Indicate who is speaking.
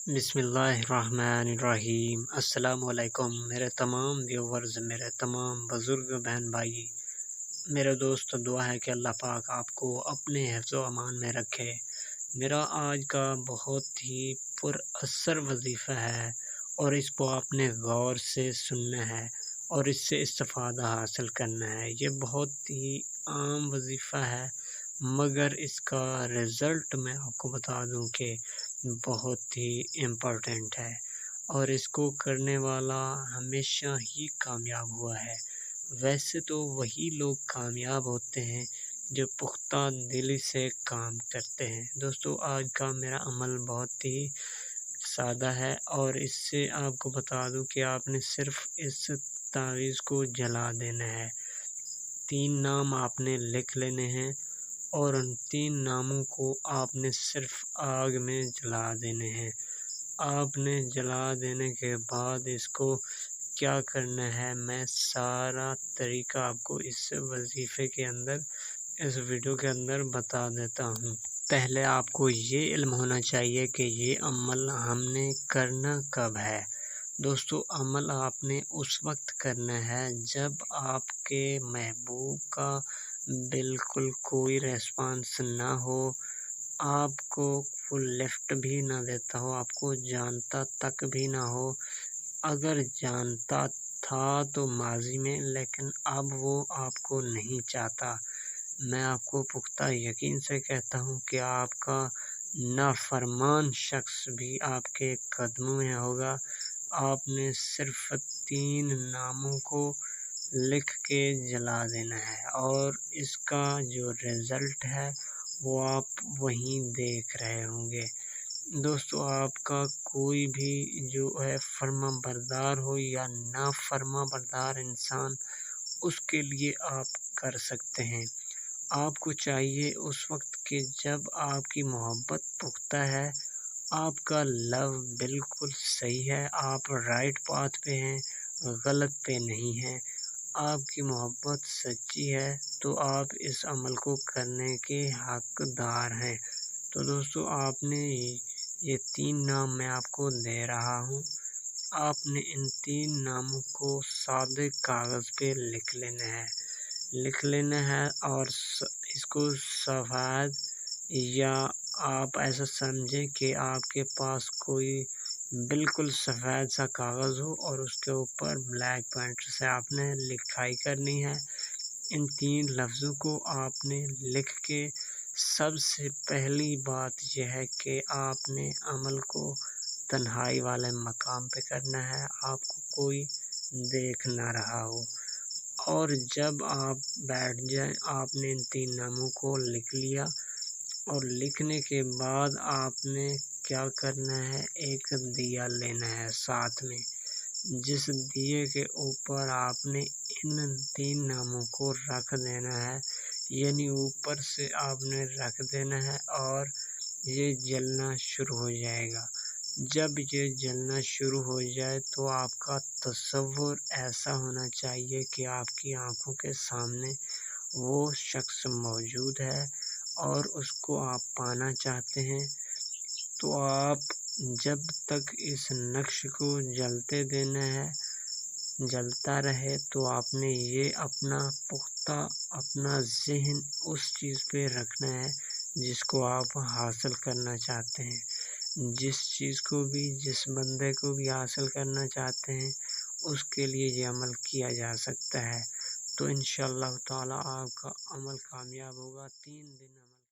Speaker 1: بسم اللہ الرحمن الرحیم۔ السلام علیکم میرے تمام ویورز، میرے تمام بزرگ بہن بھائی، میرے دوست، دعا ہے کہ اللہ پاک آپ کو اپنے حفظ و امان میں رکھے۔ میرا آج کا بہت ہی پر اثر وظیفہ ہے اور اس کو آپ نے غور سے سننا ہے اور اس سے استفادہ حاصل کرنا ہے۔ یہ بہت ہی عام وظیفہ ہے مگر اس کا رزلٹ میں آپ کو بتا دوں کہ بہت ہی امپورٹنٹ ہے اور اس کو کرنے والا ہمیشہ ہی کامیاب ہوا ہے۔ ویسے تو وہی لوگ کامیاب ہوتے ہیں جو پختہ دلی سے کام کرتے ہیں۔ دوستو، آج کا میرا عمل بہت ہی سادہ ہے اور اس سے آپ کو بتا دوں کہ آپ نے صرف اس تعویذ کو جلا دینا ہے۔ 3 نام آپ نے لکھ لینے ہیں اور ان 3 ناموں کو آپ نے صرف آگ میں جلا دینے ہیں۔ آپ نے جلا دینے کے بعد اس کو کیا کرنا ہے، میں سارا طریقہ آپ کو اس وظیفے کے اندر، اس ویڈیو کے اندر بتا دیتا ہوں۔ پہلے آپ کو یہ علم ہونا چاہیے کہ یہ عمل ہم نے کرنا کب ہے۔ دوستو، عمل آپ نے اس وقت کرنا ہے جب آپ کے محبوب کا بالکل کوئی ریسپانس نہ ہو، آپ کو فل لفٹ بھی نہ دیتا ہو، آپ کو جانتا تک بھی نہ ہو۔ اگر جانتا تھا تو ماضی میں، لیکن اب وہ آپ کو نہیں چاہتا۔ میں آپ کو پختہ یقین سے کہتا ہوں کہ آپ کا نافرمان شخص بھی آپ کے قدموں میں ہوگا۔ آپ نے صرف 3 ناموں کو لکھ کے جلا دینا ہے اور اس کا جو رزلٹ ہے وہ آپ وہیں دیکھ رہے ہوں گے۔ دوستو، آپ کا کوئی بھی جو ہے فرما بردار ہو یا نافرما بردار انسان، اس کے لیے آپ کر سکتے ہیں۔ آپ کو چاہیے اس وقت کہ جب آپ کی محبت پختہ ہے، آپ کا لو بالکل صحیح ہے، آپ رائٹ پاتھ پہ ہیں، غلط پہ نہیں ہیں، آپ کی محبت سچی ہے، تو آپ اس عمل کو کرنے کے حقدار ہیں۔ تو دوستو، آپ نے یہ 3 نام میں آپ کو دے رہا ہوں، آپ نے ان 3 ناموں کو سادے کاغذ پہ لکھ لینا ہے اور اس کو سفید، یا آپ ایسا سمجھیں کہ آپ کے پاس کوئی بالکل سفید سا کاغذ ہو اور اس کے اوپر بلیک پینٹ سے آپ نے لکھائی کرنی ہے۔ ان 3 لفظوں کو آپ نے لکھ کے سب سے پہلی بات یہ ہے کہ آپ نے عمل کو تنہائی والے مقام پہ کرنا ہے، آپ کو کوئی دیکھ نہ رہا ہو، اور جب آپ بیٹھ جائیں، آپ نے ان 3 ناموں کو لکھ لیا اور لکھنے کے بعد آپ نے کیا کرنا ہے، ایک دیا لینا ہے ساتھ میں، جس دیے کے اوپر آپ نے ان 3 ناموں کو رکھ دینا ہے، یعنی اوپر سے آپ نے رکھ دینا ہے اور یہ جلنا شروع ہو جائے گا۔ جب یہ جلنا شروع ہو جائے تو آپ کا تصور ایسا ہونا چاہیے کہ آپ کی آنکھوں کے سامنے وہ شخص موجود ہے اور اس کو آپ پانا چاہتے ہیں۔ تو آپ جب تک اس نقش کو جلتے دینا ہے، جلتا رہے، تو آپ نے یہ اپنا پختہ، اپنا ذہن اس چیز پہ رکھنا ہے جس کو آپ حاصل کرنا چاہتے ہیں۔ جس چیز کو بھی، جس بندے کو بھی حاصل کرنا چاہتے ہیں، اس کے لیے یہ عمل کیا جا سکتا ہے۔ تو انشاءاللہ تعالی آپ کا عمل کامیاب ہوگا۔ 3 دن عمل